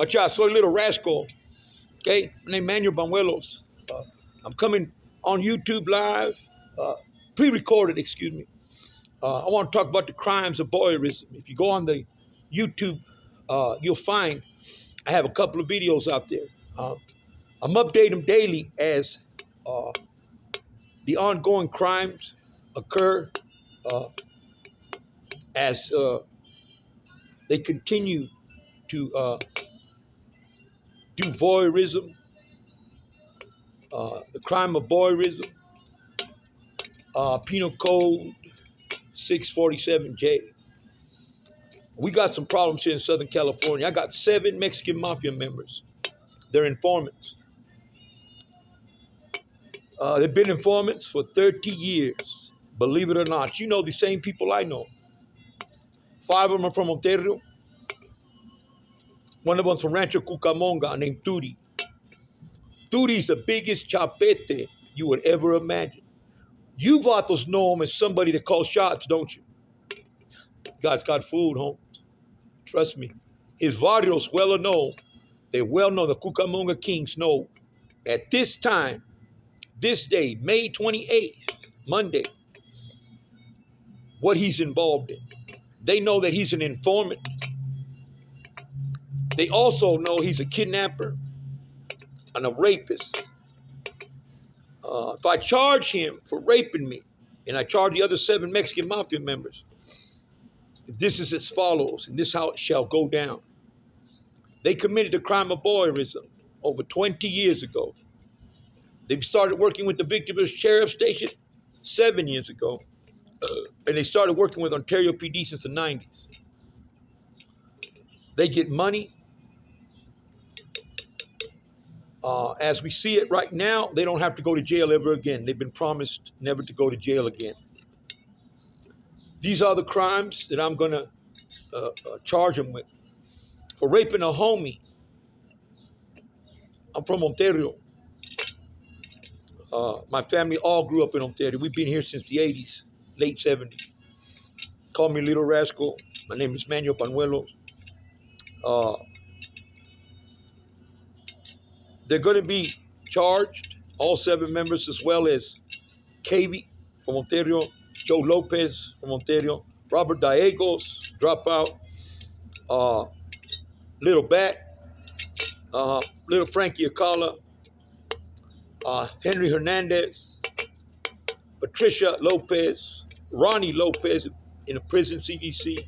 Acha, soy little rascal. Okay, my name Manuel Banuelos. I'm coming on YouTube live, pre-recorded, excuse me. I want to talk about the crimes of voyeurism. If you go on the YouTube, you'll find I have a couple of videos out there. I'm updating them daily as uh, the ongoing crimes occur, uh, as they continue to do voyeurism, the crime of voyeurism, Penal Code 647J. We got some problems here in Southern California. I got 7 Mexican mafia members. They're informants. They've been informants for 30 years. Believe it or not. You know the same people I know. 5 of them are from Ontario. One of them's from Rancho Cucamonga named Turi. Turi's the biggest chapete you would ever imagine. You vatos know him as somebody that calls shots, don't you? Guy's got food, home. Trust me. His barrios well known. They well know, the Cucamonga Kings know. At this time, this day, May 28th, Monday, what he's involved in. They know that he's an informant. They also know he's a kidnapper and a rapist. If I charge him for raping me, and I charge the other 7 Mexican mafia members, this is as follows, and this is how it shall go down. They committed the crime of voyeurism over 20 years ago. They started working with the Victorville Sheriff Station 7 years ago. And they started working with Ontario PD since the 90s. They get money. As we see it right now, they don't have to go to jail ever again. They've been promised never to go to jail again. These are the crimes that I'm going to charge them with. For raping a homie. I'm from Ontario. My family all grew up in Ontario. We've been here since the 80s, late 70s. Call me Little Rascal. My name is Manuel Banuelos. They're going to be charged, all 7 members, as well as Cavey from Ontario, Joe Lopez from Ontario, Robert Diegos, dropout, Little Bat, Little Frankie Acala, Henry Hernandez, Patricia Lopez, Ronnie Lopez in a prison CDC,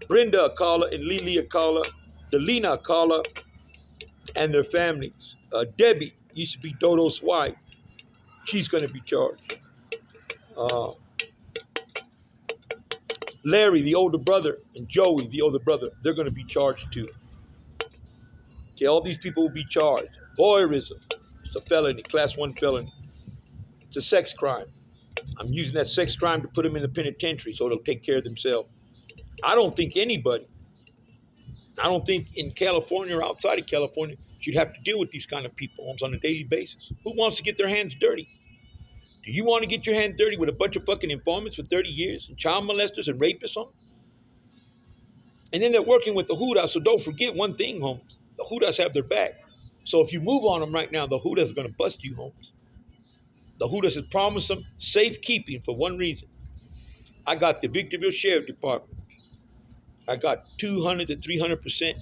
Brenda Acala and Lily Acala, Delina Acala, and their families. Debbie used to be Dodo's wife. She's going to be charged. Larry, the older brother, and Joey, the older brother, they're going to be charged too. Okay, all these people will be charged. Voyeurism, it's a felony, class 1 felony. It's a sex crime. I'm using that sex crime to put them in the penitentiary so they'll take care of themselves. I don't think anybody, I don't think in California or outside of California, should have to deal with these kind of people almost on a daily basis. Who wants to get their hands dirty? Do you want to get your hands dirty with a bunch of fucking informants for 30 years and child molesters and rapists on? And then they're working with the Hudas, so don't forget one thing, Holmes. The Hudas have their back. So if you move on them right now, the Hudas are going to bust you, Holmes. The Hudas has promised them safekeeping for one reason. I got the Victorville Sheriff Department. I got 200 to 300%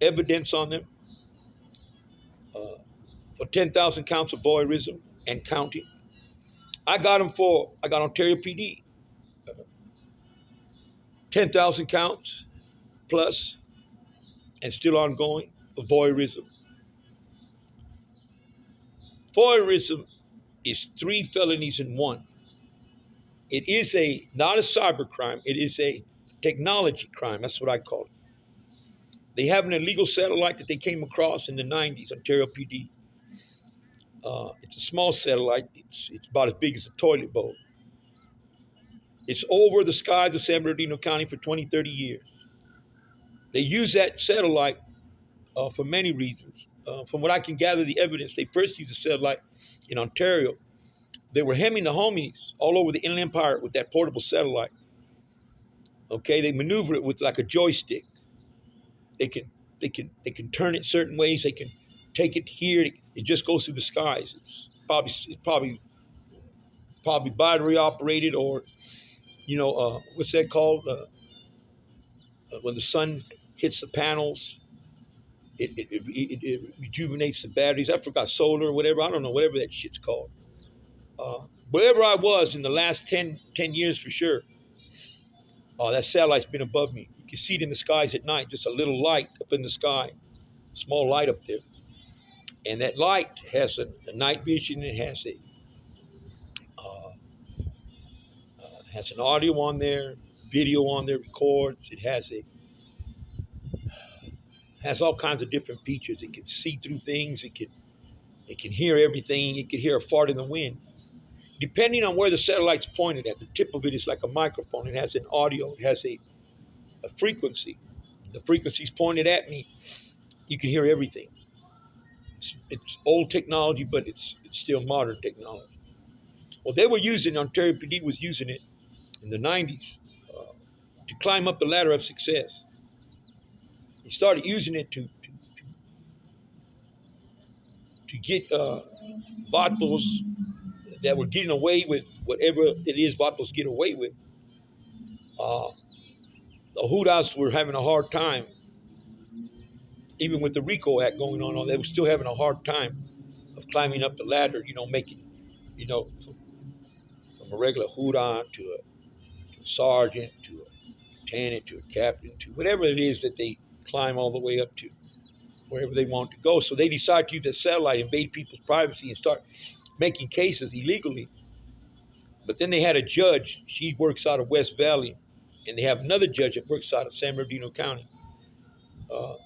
evidence on them for 10,000 counts of voyeurism and counting. I got Ontario PD, 10,000 counts plus and still ongoing of voyeurism. Voyeurism is 3 felonies in one. It is not a cyber crime. It is a technology crime. That's what I call it. They have an illegal satellite that they came across in the 90s, Ontario PD. It's a small satellite. It's about as big as a toilet bowl. It's over the skies of San Bernardino County for 20, 30 years. They use that satellite for many reasons. From what I can gather, the evidence, they first used the satellite in Ontario. They were hemming the homies all over the Inland Empire with that portable satellite. Okay, they maneuver it with like a joystick. They can They can turn it certain ways. They can take it here. It just goes through the skies. It's probably battery operated, or what's that called? When the sun hits the panels, it rejuvenates the batteries. I forgot, solar or whatever. I don't know, whatever that shit's called. Wherever I was in the last 10 years for sure, that satellite's been above me. You can see it in the skies at night, just a little light up in the sky, small light up there. And that light has a night vision. It uh, has an audio on there, video on there, records. It has all kinds of different features. It can see through things. It can hear everything. It can hear a fart in the wind. Depending on where the satellite's pointed at, the tip of it is like a microphone. It has an audio. It has a frequency. The frequency's pointed at me. You can hear everything. It's old technology, but it's still modern technology. Well, they were using, Ontario PD was using it in the 90s to climb up the ladder of success. He started using it to get vatos that were getting away with whatever it is vatos get away with. Uh, the Hudas were having a hard time, even with the RICO Act going on. They were still having a hard time of climbing up the ladder. Making, from a regular Huda to a sergeant to a lieutenant to a captain to whatever it is that they climb all the way up to, wherever they want to go. So they decide to use that satellite, invade people's privacy, and start making cases illegally. But then they had a judge. She works out of West Valley, and they have another judge that works out of San Bernardino County.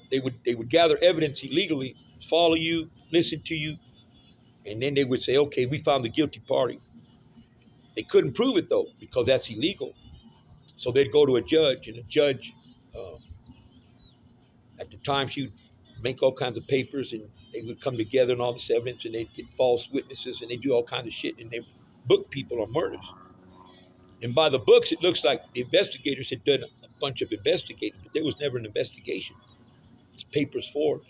They would gather evidence illegally, follow you, listen to you, and then they would say, okay, we found the guilty party. They couldn't prove it though, because that's illegal. So they'd go to a judge, and a judge, uh, at the time, she would make all kinds of papers, and they would come together and all this evidence, and they'd get false witnesses, and they do all kinds of shit, and they book people on murders. And by the books, it looks like the investigators had done a bunch of investigating, but there was never an investigation. It's papers forged.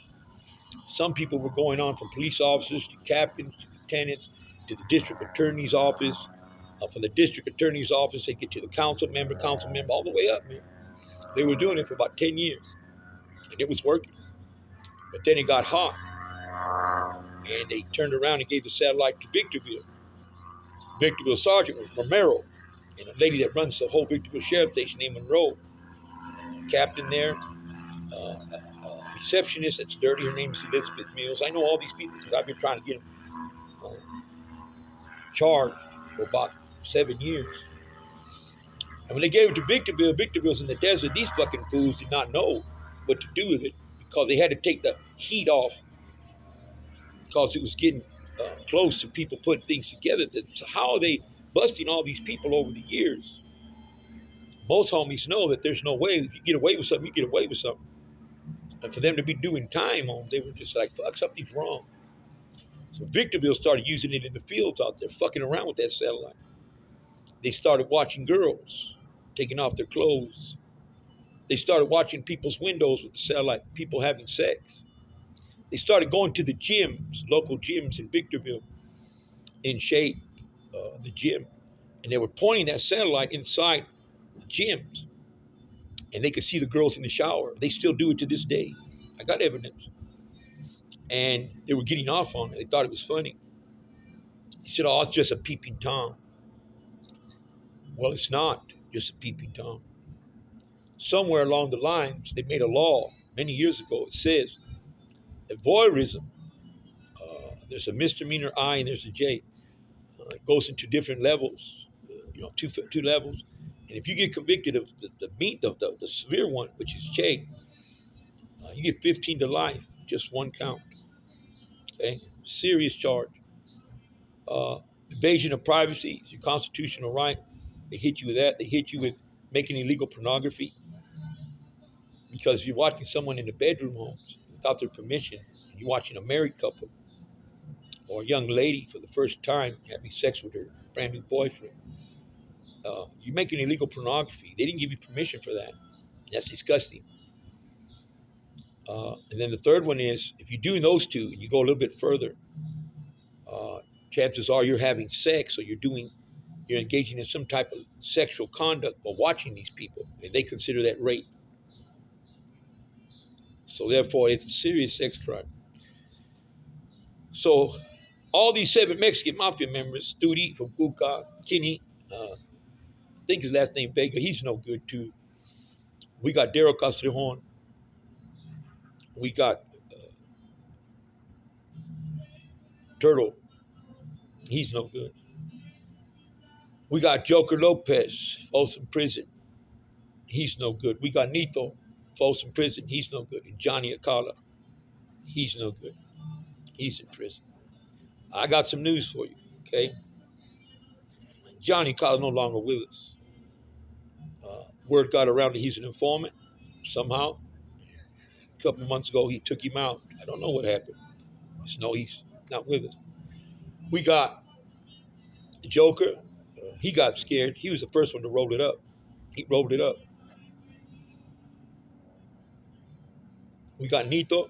Some people were going on from police officers to captains to lieutenants to the district attorney's office. From the district attorney's office, they get to the council member, all the way up, man. They were doing it for about 10 years, and it was working. But then it got hot, and they turned around and gave the satellite to Victorville. Victorville Sergeant Romero, and a lady that runs the whole Victorville Sheriff Station named Monroe. Captain there, receptionist that's dirty. Her name is Elizabeth Mills. I know all these people because I've been trying to get them charged for about 7 years. And when they gave it to Victorville, Victorville's in the desert. These fucking fools did not know what to do with it because they had to take the heat off because it was getting close to people putting things together. So how are they busting all these people over the years? Most homies know that there's no way. If you get away with something, you get away with something. And for them to be doing time on, they were just like, fuck, something's wrong. So Victorville started using it in the fields out there, fucking around with that satellite. They started watching girls taking off their clothes. They started watching people's windows with the satellite, people having sex. They started going to the gyms, local gyms in Victorville, in shape, the gym. And they were pointing that satellite inside the gyms. And they could see the girls in the shower. They still do it to this day. I got evidence. And they were getting off on it. They thought it was funny. He said, oh, it's just a peeping Tom. Well, it's not just a peeping Tom. Somewhere along the lines, they made a law many years ago. It says that voyeurism, there's a misdemeanor I and there's a J. It goes into different levels, two levels. And if you get convicted of the severe one, which is J, you get 15 to life, just one count. Okay, serious charge. Invasion of privacy is your constitutional right. They hit you with that. They hit you with making illegal pornography. Because you're watching someone in the bedroom homes without their permission, and you're watching a married couple or a young lady for the first time having sex with her brand new boyfriend. You're making illegal pornography. They didn't give you permission for that. That's disgusting. And then the third one is if you're doing those two and you go a little bit further, uh, chances are you're having sex or you're engaging in some type of sexual conduct while watching these people, and they consider that rape. So therefore, it's a serious sex crime. So all these 7 Mexican mafia members, Studi from Cuca, Kinney, I think his last name Vega, he's no good too. We got Daryl Castrejon. We got Turtle. He's no good. We got Joker Lopez, Folsom Prison. He's no good. We got Nito, Folsom Prison. He's no good. And Johnny Acala. He's no good. He's in prison. I got some news for you, okay? Johnny Acala no longer with us. Word got around that he's an informant somehow. A couple of months ago, he took him out. I don't know what happened. Just know he's not with us. We got the Joker. He got scared. He was the first one to roll it up. He rolled it up. We got Nito.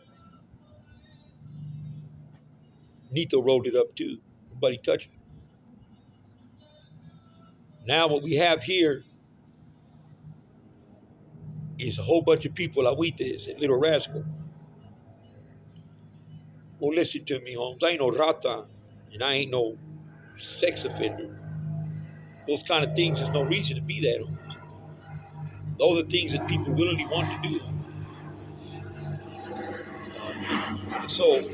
Nito rolled it up too. Nobody touched it. Now what we have here is a whole bunch of people, Agüites and Little Rascal. Well, listen to me, Holmes. I ain't no rata, and I ain't no sex offender. Those kind of things, there's no reason to be that, Holmes. Those are things that people willingly want to do. So,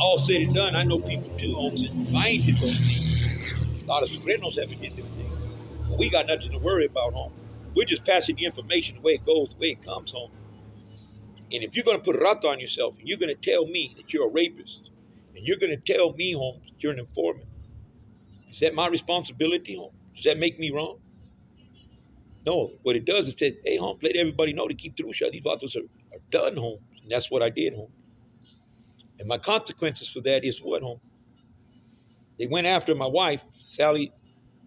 all said and done, I know people too, Holmes, and I ain't did those things. A lot of Sopranos haven't did them things. But we got nothing to worry about, Holmes. We're just passing the information the way it goes, the way it comes, Holmes. And if you're going to put rata on yourself, and you're going to tell me that you're a rapist, and you're going to tell me, Holmes, that you're an informant, is that my responsibility, Holmes? Does that make me wrong? No. What it does is say, hey, Holmes, let everybody know to keep through. These vatos are done, Holmes. And that's what I did, Holmes. And my consequences for that is what, Holmes? They went after my wife, Sally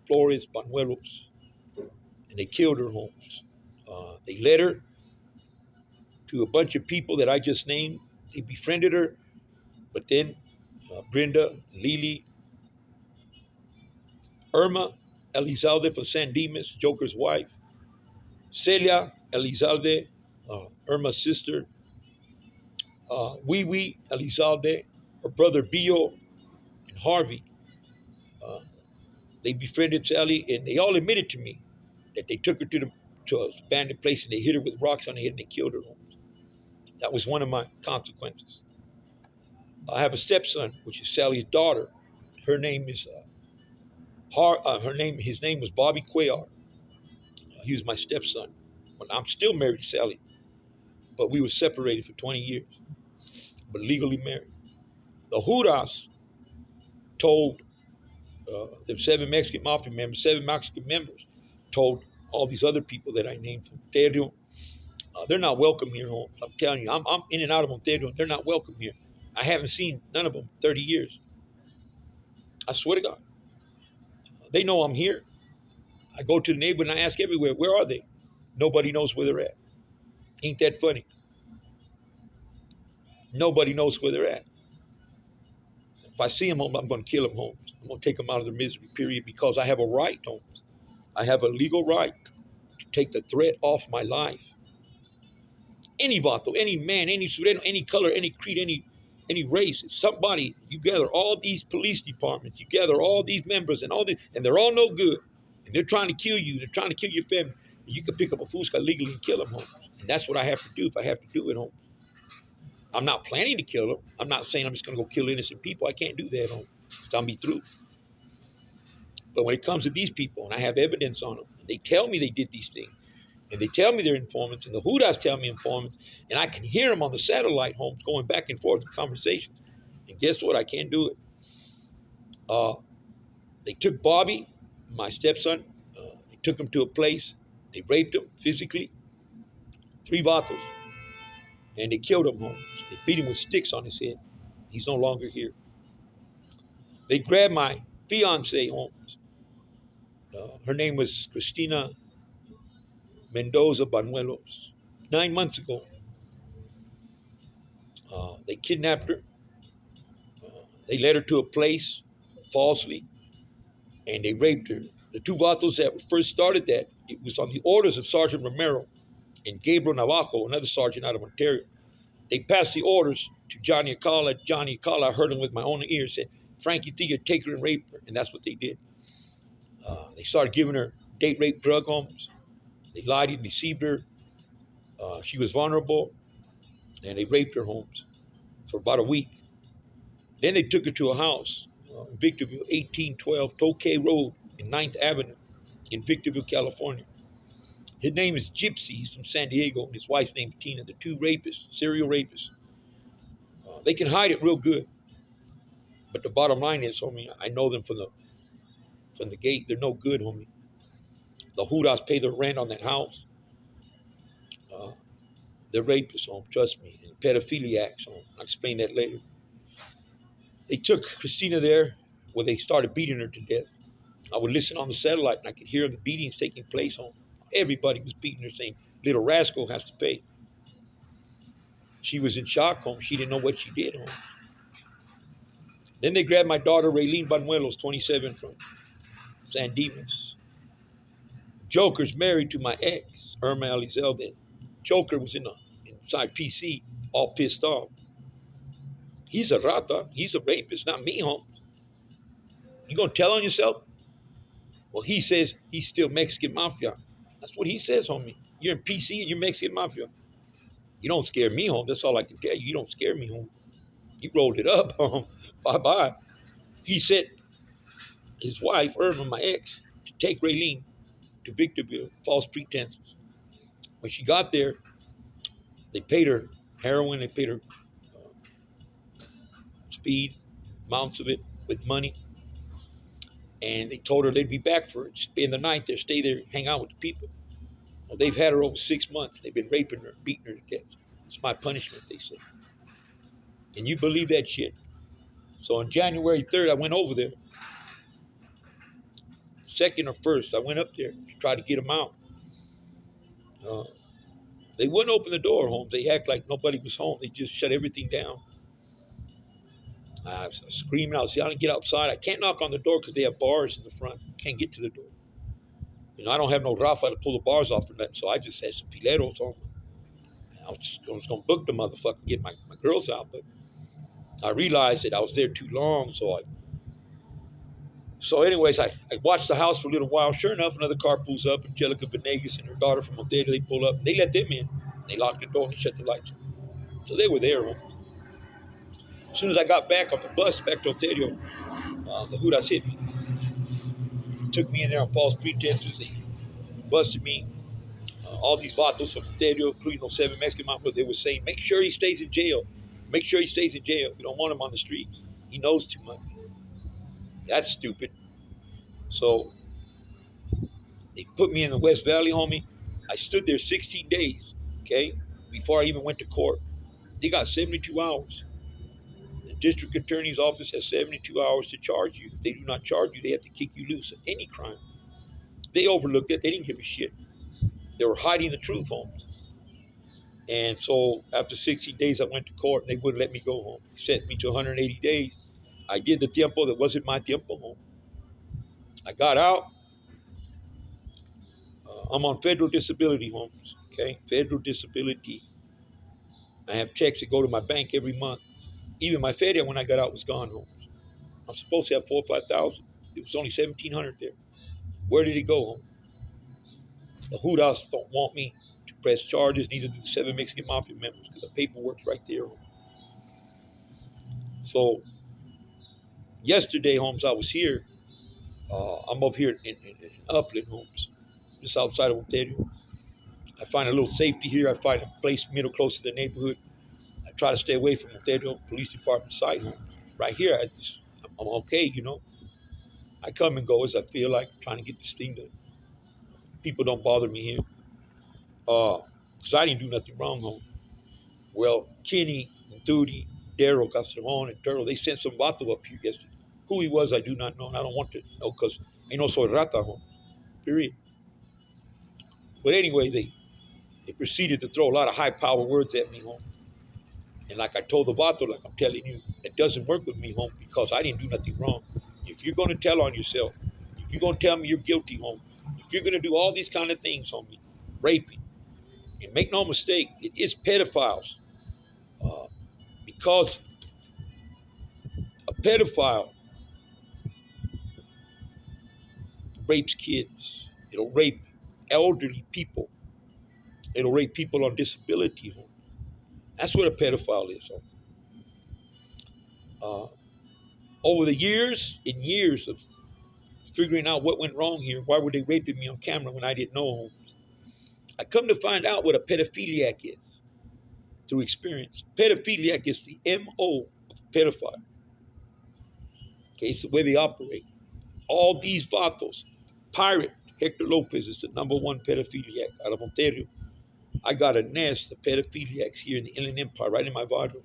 Flores Banuelos, and they killed her, Holmes. They led her to a bunch of people that I just named. They befriended her, but then Brenda, Lily, Irma Elizalde from San Dimas, Joker's wife, Celia Elizalde, Irma's sister, Wee Wee Elizalde, her brother Bio, and Harvey. Uh, they befriended Sally, and they all admitted to me that they took her to an abandoned place and they hit her with rocks on the head and they killed her. That was one of my consequences. I have a stepson, which is Sally's daughter. Her name is his name was Bobby Cuellar. He was my stepson. But I'm still married to Sally, but we were separated for 20 years, but legally married. The Judas told the 7 Mexican mafia members, 7 Mexican members, told all these other people that I named from Ontario, they're not welcome here, Holmes. I'm telling you, I'm in and out of Ontario. They're not welcome here. I haven't seen none of them in 30 years. I swear to God. They know I'm here. I go to the neighborhood and I ask everywhere, where are they? Nobody knows where they're at. Ain't that funny? Nobody knows where they're at. If I see them, I'm going to kill them, Holmes. I'm going to take them out of their misery, period, because I have a right, Holmes. I have a legal right to take the threat off my life. Any vato, any man, any sureno, any color, any creed, any race, somebody, you gather all these police departments, you gather all these members and all these, and they're all no good. And they're trying to kill you, they're trying to kill your family. And you can pick up a fusca legally and kill them, Holmes. And that's what I have to do if I have to do it, Holmes. I'm not planning to kill them. I'm not saying I'm just going to go kill innocent people. I can't do that, Holmes. I'll be through. But when it comes to these people, and I have evidence on them, and they tell me they did these things, and they tell me they're informants, and the Judas tell me informants, and I can hear them on the satellite, Holmes, going back and forth in conversations. And guess what? I can't do it. They took Bobby, my stepson, they took him to a place, they raped him physically, 3 vatos, and they killed him, Holmes. They beat him with sticks on his head. He's no longer here. They grabbed my fiance, Holmes. Her name was Cristina Mendoza Banuelos. 9 months ago, They kidnapped her. They led her to a place falsely, and they raped her. The two vatos that first started that, it was on the orders of Sergeant Romero and Gabriel Navajo, another sergeant out of Ontario. They passed the orders to Johnny Acala. Johnny Acala, I heard him with my own ears, said, Frankie Thea, take her and rape her. And that's what they did. They started giving her date rape drug homes. They lied and deceived her. She was vulnerable, and they raped her homes for about a week. Then they took her to a house in Victorville, 1812 Tokay Road in 9th Avenue in Victorville, California. His name is Gypsy. He's from San Diego, and his wife's name is Tina. The two rapists, serial rapists. They can hide it real good. But the bottom line is, homie, I know them from the gate. They're no good, homie. The Hudas pay their rent on that house. Uh, they're rapists, homie. Trust me. And pedophiliacs, homie. I'll explain that later. They took Christina there where they started beating her to death. I would listen on the satellite and I could hear the beatings taking place, homie. Everybody was beating her, saying, little rascal has to pay. She was in shock, homie. She didn't know what she did, homie. Then they grabbed my daughter, Raylene Banuelos, 27, from San Dimas. Joker's married to my ex, Irma Elizalde. Joker was inside PC, all pissed off. He's a rata. He's a rapist, not me, home. You gonna tell on yourself? Well, he says he's still Mexican mafia. That's what he says, homie. You're in PC and you're Mexican mafia. You don't scare me, home. That's all I can tell you. You don't scare me, home. You rolled it up, home. Bye-bye. He said his wife, Irma, my ex, to take Raylene to Victorville, false pretenses. When she got there, they paid her heroin, they paid her speed, amounts of it with money. And they told her they'd be back for her, spend the night there, stay there, hang out with the people. Well, they've had her over 6 months. They've been raping her, beating her to death. It's my punishment, they said. Can you believe that shit? So on January 3rd, I went over there. 2nd or 1st, I went up there to try to get them out. They wouldn't open the door, Holmes. They act like nobody was home. They just shut everything down. I was screaming out, see, I don't get outside. I can't knock on the door because they have bars in the front. Can't get to the door. You know, I don't have no Rafa to pull the bars off or nothing, so I just had some fileros on. I was going to book the motherfucker and get my girls out, but I realized that I was there too long, so anyways, I watched the house for a little while. Sure enough, another car pulls up. Angelica Venegas and her daughter from Ontario, they pull up. They let them in. They locked the door and they shut the lights on. So they were there. As soon as I got back on the bus back to Ontario, the Hudas hit me. Took me in there on false pretenses. They busted me. All these vatos from Ontario, including those 7 Mexican mafia, they were saying, make sure he stays in jail. Make sure he stays in jail. We don't want him on the streets. He knows too much. That's stupid. So they put me in the West Valley, homie. I stood there 16 days, okay, before I even went to court. They got 72 hours. The district attorney's office has 72 hours to charge you. If they do not charge you, they have to kick you loose of any crime. They overlooked it. They didn't give a shit. They were hiding the truth, Holmes. And so after 60 days, I went to court and they wouldn't let me go home. They sent me to 180 days. I did the tiempo that wasn't my tiempo home. I got out. I'm on federal disability, Holmes. Okay, federal disability. I have checks that go to my bank every month. Even my feria when I got out was gone, Holmes. I'm supposed to have 4,000 or 5,000. It was only 1,700 there. Where did it go, Holmes? The Hudas don't want me to press charges, neither do the 7 Mexican Mafia members, because the paperwork's right there. So, yesterday, Holmes, I was here. I'm over here in Upland, Holmes, just outside of Ontario. I find a little safety here. I find a place middle close to the neighborhood. I try to stay away from Ontario Police Department site, Holmes. Right here, I'm okay, you know. I come and go as I feel like, trying to get this thing done. People don't bother me here. Because I didn't do nothing wrong, home. Well, Kenny and Duty, Daryl, Castellon, and Turtle, they sent some vato up here yesterday. Who he was, I do not know, and I don't want to know because I know soy rata, home. Period. But anyway, they proceeded to throw a lot of high-power words at me, home. And like I told the vato, like I'm telling you, it doesn't work with me, home, because I didn't do nothing wrong. If you're going to tell on yourself, if you're going to tell me you're guilty, home, if you're going to do all these kind of things, homie, raping, and make no mistake, it is pedophiles. Uh, because a pedophile rapes kids. It'll rape elderly people. It'll rape people on disability. Home. That's what a pedophile is. Uh, over the years and years of figuring out what went wrong here, why were they raping me on camera when I didn't know? I come to find out what a pedophiliac is through experience. Pedophiliac is the MO of a pedophile. Okay, it's the way they operate. All these vatos, pirate Hector Lopez is the number one pedophiliac out of Ontario. I got a nest of pedophiliacs here in the Inland Empire, right in my barrio.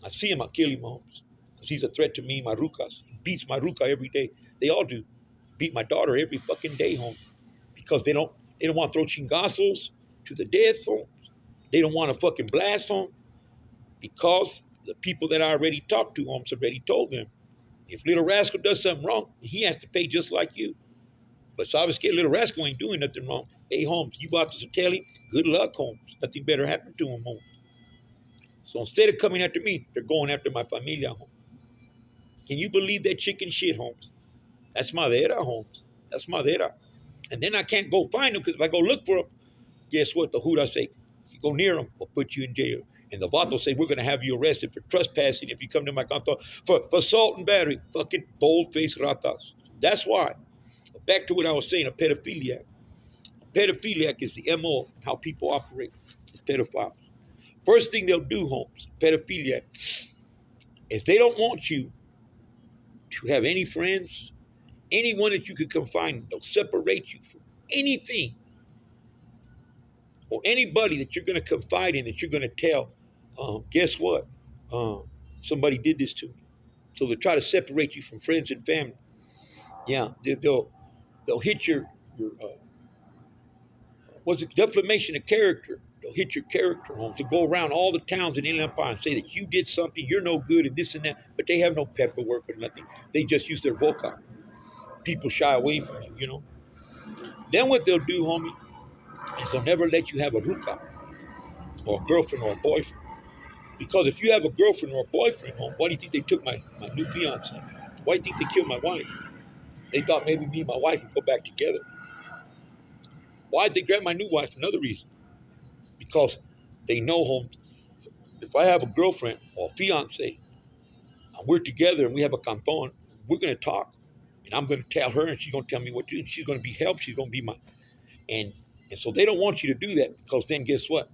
I see him, I kill him, homes. Because he's a threat to me, my rucas. He beats my ruca every day. They all do. Beat my daughter every fucking day, home. Because they don't want to throw chingazos to the death, home. They don't want to fucking blast, home. Because the people that I already talked to, homes, already told them, if Little Rascal does something wrong, he has to pay just like you. But so obviously Little Rascal ain't doing nothing wrong. Hey, Holmes, you about to tell him, good luck, Holmes. Nothing better happened to him, Holmes. So instead of coming after me, they're going after my familia, Holmes. Can you believe that chicken shit, Holmes? That's madera, Holmes. That's madera. And then I can't go find them because if I go look for them, guess what? The Huda say, if you go near them, we'll put you in jail. And the Vato say, we're going to have you arrested for trespassing if you come to my canton, for assault and battery. Fucking bold-faced ratas. That's why. Back to what I was saying, a pedophiliac. Pedophiliac is the MO, how people operate. It's pedophiles. First thing they'll do, Holmes, pedophiliac, is they don't want you to have any friends, anyone that you could confide. They'll separate you from anything or anybody that you're going to confide in, that you're going to tell. Guess what? Um, Somebody did this to me. So they'll try to separate you from friends and family. Yeah, they'll hit your was it defamation of character? They'll hit your character home to go around all the towns in Inland Empire and say that you did something, you're no good, and this and that, but they have no paperwork or nothing. They just use their vocab. People shy away from you, you know. Then what they'll do, homie, is they'll never let you have a ruka or a girlfriend or a boyfriend. Because if you have a girlfriend or a boyfriend home, why do you think they took my new fiance? Why do you think they killed my wife? They thought maybe me and my wife would go back together. Why did they grab my new wife? Another reason. Because they know, home, if I have a girlfriend or a fiance, and we're together and we have a canton, we're going to talk. And I'm going to tell her and she's going to tell me what to do. And she's going to be helped. She's going to be my. And, and so they don't want you to do that because then guess what?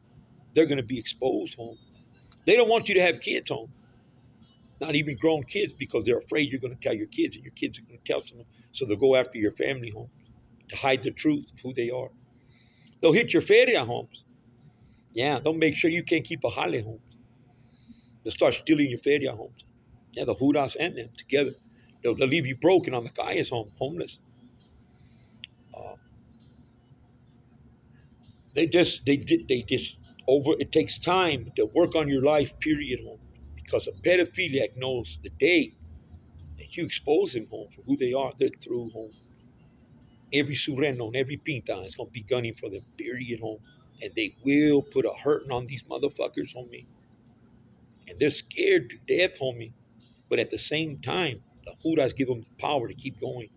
They're going to be exposed home. They don't want you to have kids home. Not even grown kids because they're afraid you're going to tell your kids and your kids are going to tell someone. So they'll go after your family home to hide the truth of who they are. They'll hit your feria homes. Yeah, they'll make sure you can't keep a jale home. They'll start stealing your feria homes. Yeah, the Judas and them together. They'll leave you broken on the calles home, homeless. Uh, they just over. It takes time to work on your life. Period. Home, because a pedophiliac knows the day that you expose them home for who they are, they're through home. Every surreno and every pinta is gonna be gunning for them. Period. Home, and they will put a hurting on these motherfuckers, homie. And they're scared to death, homie. But at the same time, the Judas give them the power to keep going.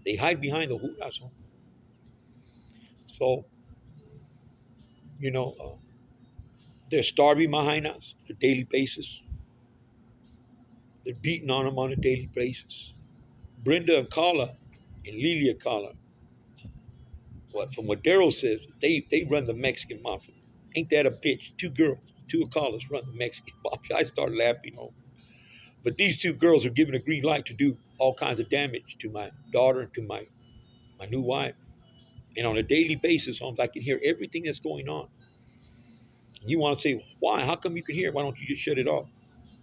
They hide behind the Judas, homie. So they're starving behind us on a daily basis. They're beating on them on a daily basis. Brenda and Carla and Lilia Carla, from what Daryl says, they run the Mexican mafia. Ain't that a bitch? Two girls, two of Carla's run the Mexican mafia. I start laughing. But these two girls are given a green light to do all kinds of damage to my daughter and to my new wife. And on a daily basis, Holmes, I can hear everything that's going on. And you want to say, why? How come you can hear it? Why don't you just shut it off?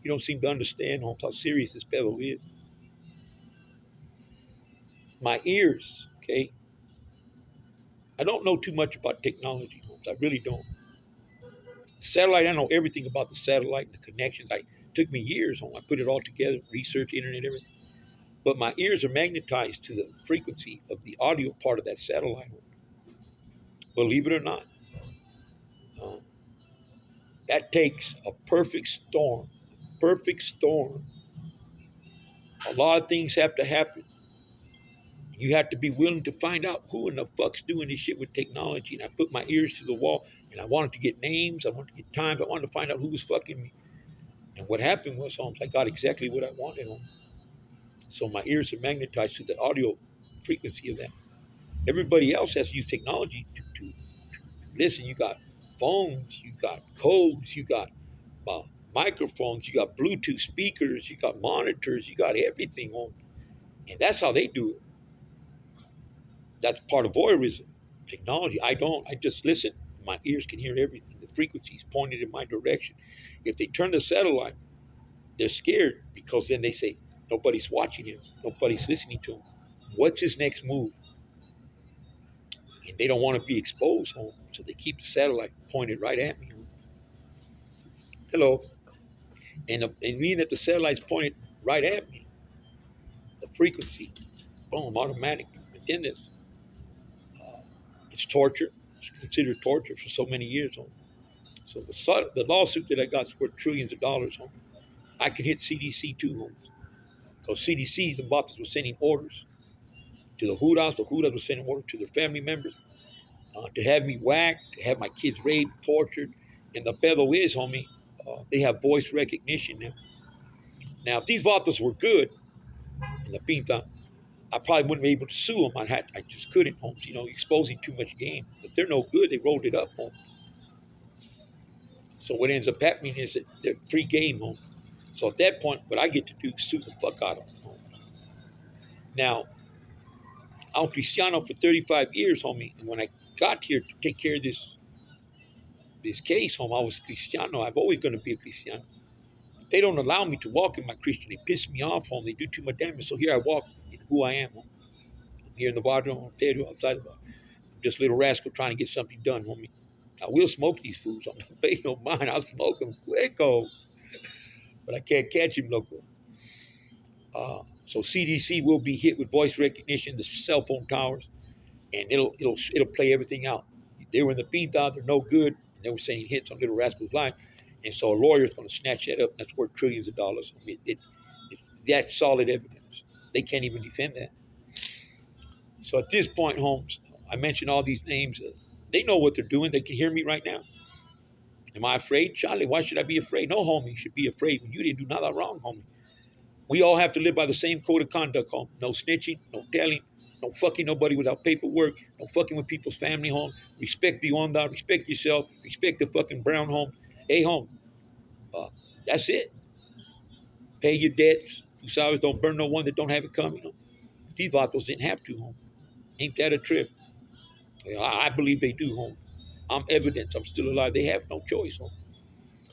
You don't seem to understand, Holmes, how serious this pedo is. My ears, okay? I don't know too much about technology, Holmes. I really don't. Satellite, I know everything about the satellite, the connections. It took me years, home. I put it all together, research, internet, everything. But my ears are magnetized to the frequency of the audio part of that satellite. Believe it or not, uh, that takes a perfect storm. Perfect storm. A lot of things have to happen. You have to be willing to find out who in the fuck's doing this shit with technology. And I put my ears to the wall, and I wanted to get names. I wanted to get times. I wanted to find out who was fucking me. And what happened was, Holmes, I got exactly what I wanted. Holmes. So my ears are magnetized to the audio frequency of that. Everybody else has to use technology to listen. You got phones, you got codes, you got uh, microphones, you got Bluetooth speakers, you got monitors, you got everything on. And that's how they do it. That's part of voyeurism. Technology, I don't. I just listen. My ears can hear everything. The frequencies pointed in my direction. If they turn the satellite, they're scared because then they say, nobody's watching him. Nobody's listening to him. What's his next move? And they don't want to be exposed, home. So they keep the satellite pointed right at me. Hello. And meaning that the satellite's pointed right at me, the frequency, boom, automatic. But then uh, it's torture. It's considered torture for so many years. Home. So the lawsuit that I got is worth trillions of dollars. Home. I could hit CDC too, home. Because CDC, the bosses were sending orders to the Hudas were sending orders to their family members to have me whacked, to have my kids raped, tortured. And the pedo is, homie, they have voice recognition now. Now, if these vatos were good in the pinta, I probably wouldn't be able to sue them. I just couldn't, Holmes. Exposing too much game. But they're no good. They rolled it up, Holmes. So what ends up happening is that they're free game, Holmes. So at that point, what I get to do is sue the fuck out of them, Holmes. Now, I'm Cristiano for 35 years, homie. And when I got here to take care of this case, home, I was Cristiano. I'm always going to be a Cristiano. They don't allow me to walk in my Christian. They piss me off, home. They do too much damage. So here I walk in who I am, home. I'm here in the barrio, Ontario, outside of just little rascal trying to get something done, homie. I will smoke these fools. I'm not paying no mind. I'll smoke them quick, but I can't catch him, loco. So CDC will be hit with voice recognition, the cell phone towers, and it'll play everything out. They were in the pinta, they're no good, and they were saying hits on little rascal's life, and so a lawyer's going to snatch that up. And that's worth trillions of dollars. I mean, that's solid evidence. They can't even defend that. So at this point, Holmes, I mentioned all these names. They know what they're doing. They can hear me right now. Am I afraid, Charlie? Why should I be afraid? No, homie, you should be afraid when you didn't do nothing wrong, homie. We all have to live by the same code of conduct, home. No snitching, no telling, no fucking nobody without paperwork, no fucking with people's family, home. Respect the onda, respect yourself, respect the fucking brown home. Hey, home, uh, that's it. Pay your debts. Tú sabes, don't burn no one that don't have it coming. These vatos didn't have to, home. Ain't that a trip? I believe they do, home. I'm evidence. I'm still alive. They have no choice, home.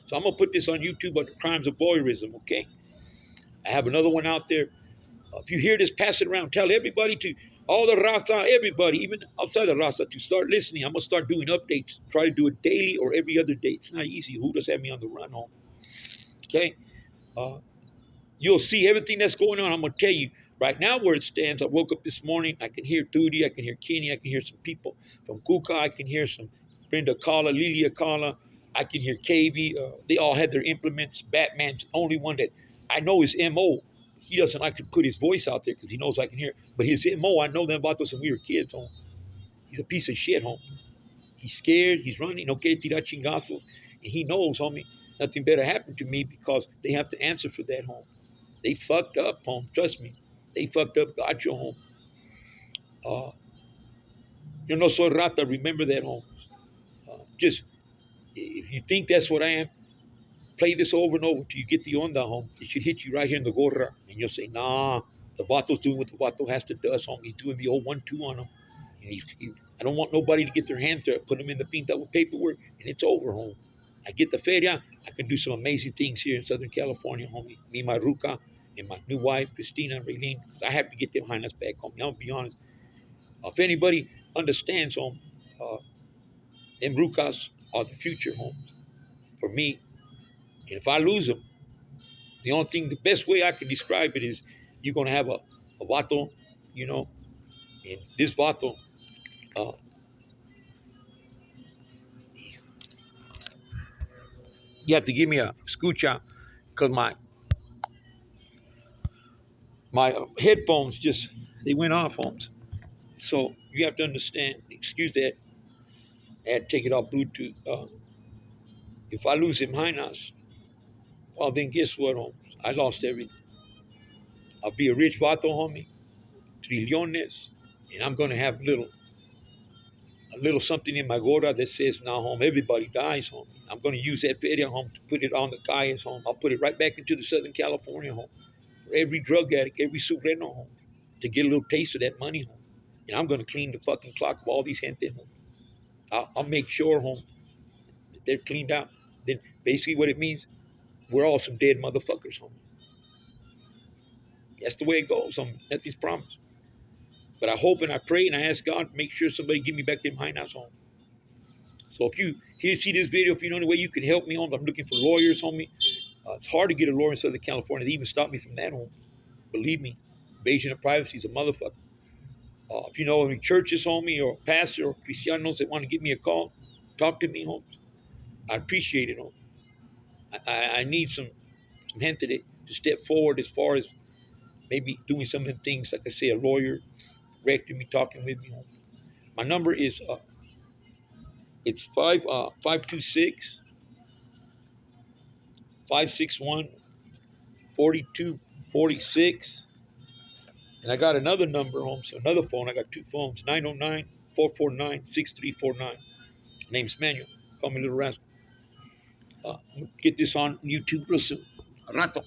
So I'm going to put this on YouTube on the crimes of voyeurism, okay? I have another one out there. If you hear this, pass it around. Tell everybody to, all the raza, everybody, even outside the raza, to start listening. I'm going to start doing updates. Try to do it daily or every other day. It's not easy. Who does have me on the run home? Okay? Uh, You'll see everything that's going on. I'm going to tell you right now where it stands. I woke up this morning. I can hear Duty. I can hear Kenny. I can hear some people from Kuka. I can hear some Brenda Kala, Lilia Kala. I can hear KV. They all had their implements. Batman's the only one that I know his MO. He doesn't like to put his voice out there because he knows I can hear it. But his MO, I know them about those when we were kids, home. He's a piece of shit, home. He's scared. He's running. No quiere tirar chingazos. And he knows, homie, nothing better happened to me because they have to answer for that, home. They fucked up, home. Trust me. They fucked up. Got your home. Uh, yo no soy rata. Remember that, home. Just, if you think that's what I am, play this over and over till you get the onda, home. It should hit you right here in the gorra. And you'll say, nah, the vato's doing what the vato has to do, home. He's doing the old 1-2 on him. And I don't want nobody to get their hands there, put them in the pinta with paperwork, and it's over, home. I get the feria, I can do some amazing things here in Southern California, homie. Me, my ruca, and my new wife, Christina and Raylene. I have to get them behind us back, homie. I'll be honest. If anybody understands, home, them rucas are the future, home. for me. And if I lose them, the only thing, the best way I can describe it is you're going to have a vato, you know, and this vato, uh, you have to give me a escucha because my headphones just, they went off, Holmes. So you have to understand, excuse that, I had to take it off Bluetooth. If I lose him Hainas, well, then guess what, Holmes? I lost everything. I'll be a rich vato, homie, trillones, and I'm going to have a little something in my gora that says, now, home, everybody dies, home. I'm going to use that feria, home, to put it on the calles, home. I'll put it right back into the Southern California, home. For every drug addict, every subreno, home, to get a little taste of that money, home. And I'm going to clean the fucking clock of all these gente, home. I'll make sure, home, that they're cleaned out. Then basically what it means, we're all some dead motherfuckers, home. That's the way it goes, home. Nothing's promised. But I hope and I pray and I ask God to make sure somebody give me back them hideouts, home. So if you here see this video, if you know any way you can help me, home, I'm looking for lawyers, homie. It's hard to get a lawyer in Southern California. They even stop me from that, home. Believe me, invasion of privacy is a motherfucker. If you know any churches, homie, or pastor or Cristianos that want to give me a call, talk to me, home. I appreciate it, home. I need some gente to step forward as far as maybe doing some of the things, like I say, a lawyer, directing me, talking with me, home. My number is it's 526 561 4246. And I got another number, home, so another phone. I got two phones, 909-449-6349. Name's Manuel. Call me Little Rascal. I'm going to get this on YouTube real soon. A rato.